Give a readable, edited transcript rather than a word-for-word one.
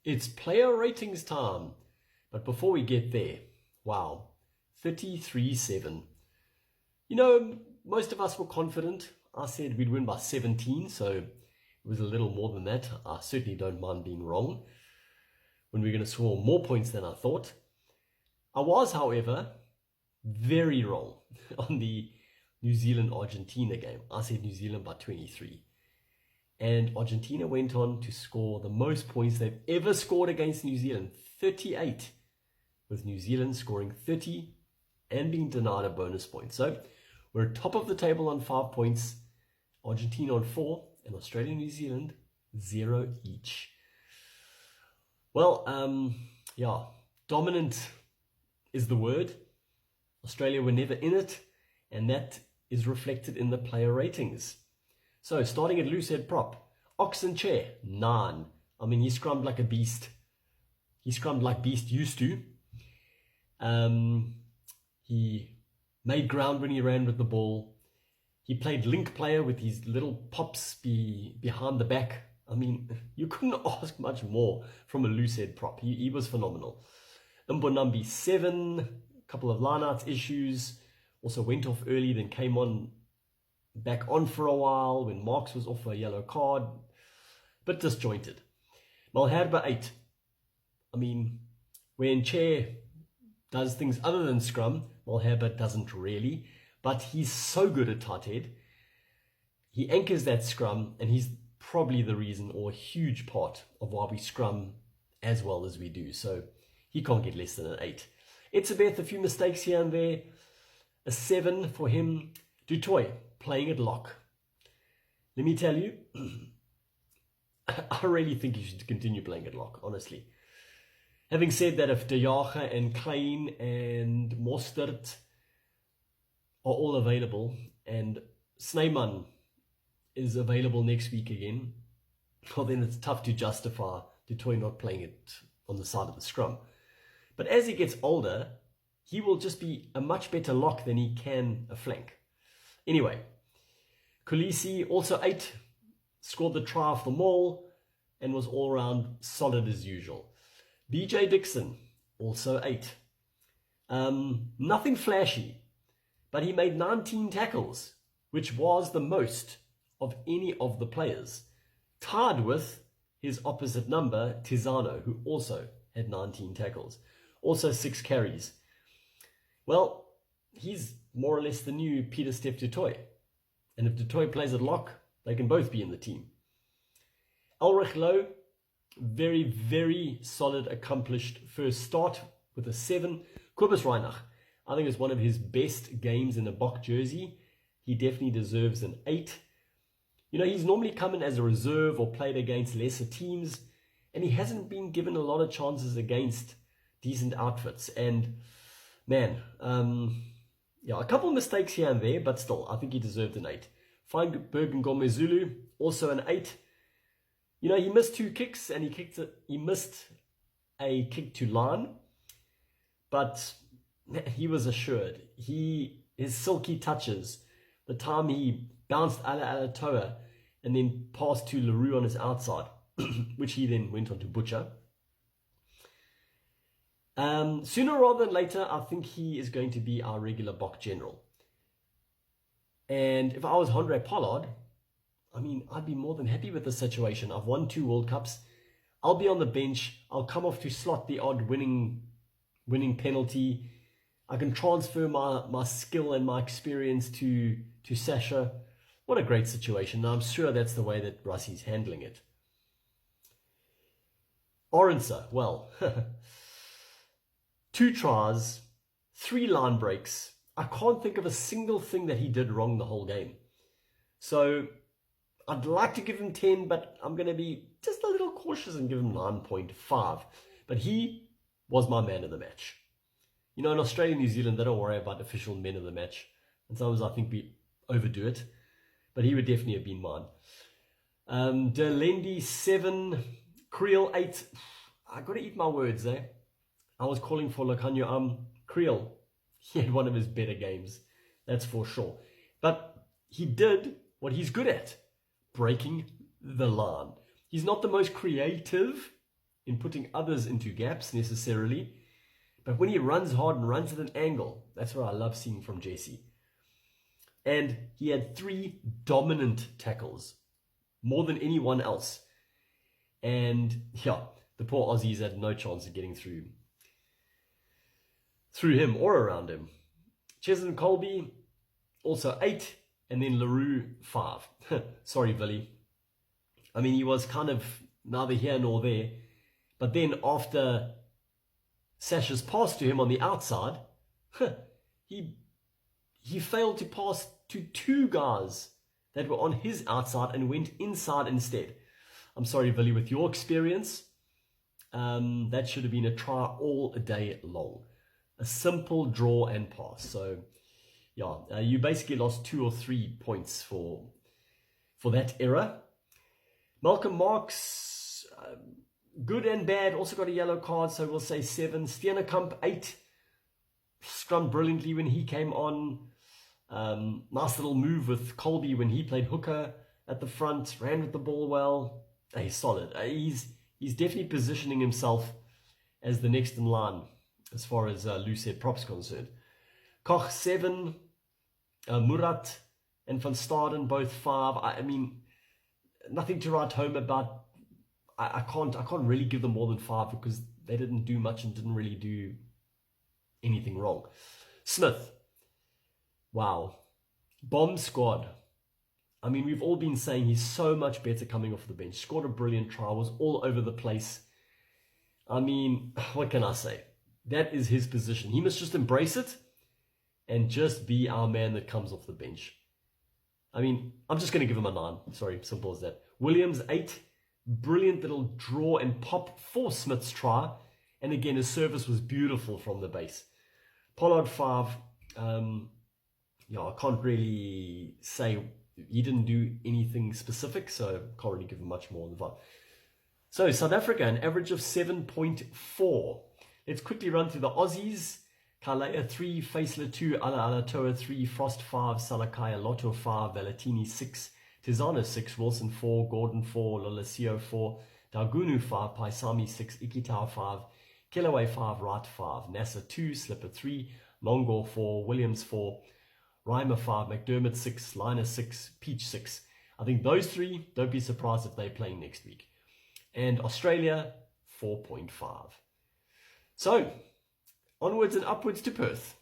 It's player ratings time. But before we get there, wow, 33-7. You know, most of us were confident. I said we'd win by 17, so it was a little more than that. I certainly don't mind being wrong when we're going to score more points than I thought. I was, however, very wrong on the New Zealand-Argentina game. I said New Zealand by 23. And Argentina went on to score the most points they've ever scored against New Zealand, 38, with New Zealand scoring 30 and being denied a bonus point. So we're top of the table on 5 points, Argentina on 4, and Australia and New Zealand 0 each. Well, yeah, dominant is the word. Australia were never in it, and that is reflected in the player ratings. So starting at loosehead prop, Oxen Chair, 9. I mean, he scrummed like a beast. He scrummed like beast used to. He made ground when he ran with the ball. He played link player with his little pops behind the back. I mean, you couldn't ask much more from a loosehead prop. He was phenomenal. Mbonambi, 7. A couple of lineouts issues. Also went off early, then came on back on for a while when Marks was off for a yellow card. Bit disjointed. Malherbe, 8. I mean, when Chair does things other than scrum, Malherbe doesn't really. But he's so good at tight head. He anchors that scrum, and he's probably the reason or a huge part of why we scrum as well as we do. So he can't get less than an 8. Etzebeth, a few mistakes here and there. A 7 for him. Dutoy, playing at lock. Let me tell you, I really think you should continue playing at lock, honestly. Having said that, if De Jager and Klein and Mostert are all available, and Snyman is available next week again, well, then it's tough to justify Dutoy not playing it on the side of the scrum. But as he gets older, he will just be a much better lock than he can a flank. Anyway, Kulisi, also 8, scored the try off the maul, and was all round solid as usual. BJ Dixon, also 8. Nothing flashy, but he made 19 tackles, which was the most of any of the players, tied with his opposite number, Tizano, who also had 19 tackles. Also 6 carries. Well, he's more or less the new Peter Steph Dutoy. And if Dutoy plays at lock, they can both be in the team. Ulrich Lowe, very, very solid, accomplished first start with a 7. Kobus Reinach, I think it's one of his best games in a Bok jersey. He definitely deserves an 8. You know, he's normally come in as a reserve or played against lesser teams, and he hasn't been given a lot of chances against decent outfits. And man, yeah, a couple of mistakes here and there, but still, I think he deserved an 8. Feinberg and Gomezulu, also an 8. You know, he missed 2 kicks, and he missed a kick to line, but he was assured. His silky touches, the time he bounced Ala Toa and then passed to LaRue on his outside, which he then went on to butcher. Sooner rather than later, I think he is going to be our regular Bok general. And if I was Andre Pollard, I mean, I'd be more than happy with the situation. I've won 2 World Cups. I'll be on the bench. I'll come off to slot the odd winning penalty. I can transfer my skill and my experience to Sasha. What a great situation. Now, I'm sure that's the way that Russie's handling it. Orense, well, 2 tries, 3 line breaks. I can't think of a single thing that he did wrong the whole game. So I'd like to give him 10, but I'm going to be just a little cautious and give him 9.5. But he was my man of the match. You know, in Australia and New Zealand, they don't worry about official men of the match. And sometimes I think we overdo it. But he would definitely have been mine. Delendi, 7. Creel, 8. I got to eat my words, eh? I was calling for Lacanio. Creel, he had one of his better games. That's for sure. But he did what he's good at. Breaking the line. He's not the most creative in putting others into gaps necessarily, but when he runs hard and runs at an angle, that's what I love seeing from Jesse. And he had 3 dominant tackles, more than anyone else. And yeah, the poor Aussies had no chance of getting through him or around him. Cheslin Colby, also 8, and then LaRue 5. Sorry, Billy. I mean, he was kind of neither here nor there. But then after Sasha's pass to him on the outside, he failed to pass to 2 guys that were on his outside and went inside instead. I'm sorry, Billy, with your experience, that should have been a try all day long. A simple draw and pass. So, yeah, you basically lost 2 or 3 points for that error. Malcolm Marx, good and bad, also got a yellow card, so we'll say 7. Steenekamp, 8. Scrummed brilliantly when he came on. Nice little move with Colby when he played hooker at the front, ran with the ball well. He's solid. He's definitely positioning himself as the next in line as far as loose head props concerned. Koch 7, Murat and Van Staden both 5. I mean, nothing to write home about. I can't really give them more than 5 because they didn't do much and didn't really do anything wrong. Smith, wow, bomb squad. I mean, we've all been saying he's so much better coming off the bench. Scored a brilliant try, was all over the place. I mean, what can I say? That is his position. He must just embrace it and just be our man that comes off the bench. I mean, I'm just going to give him a 9. Sorry, simple as that. Williams, 8. Brilliant little draw and pop for Smith's try. And again, his service was beautiful from the base. Pollard, 5. I can't really say he didn't do anything specific, so can't really give him much more than 5. So South Africa, an average of 7.4. Let's quickly run through the Aussies. Kalea 3, Faisler 2, Ala Alatoa 3, Frost 5, Salakaya Lotto 5, Valetini 6, Tizano 6, Wilson 4, Gordon 4, Lolesio 4, Daugunu 5, Paisami 6, Ikitau 5, Kilaway 5, Wright 5, Nasser 2, Slipper 3, Longor 4, Williams 4, Reimer 5, McDermott 6, Liner 6, Peach 6. I think those 3, don't be surprised if they're playing next week. And Australia, 4.5. So, onwards and upwards to Perth.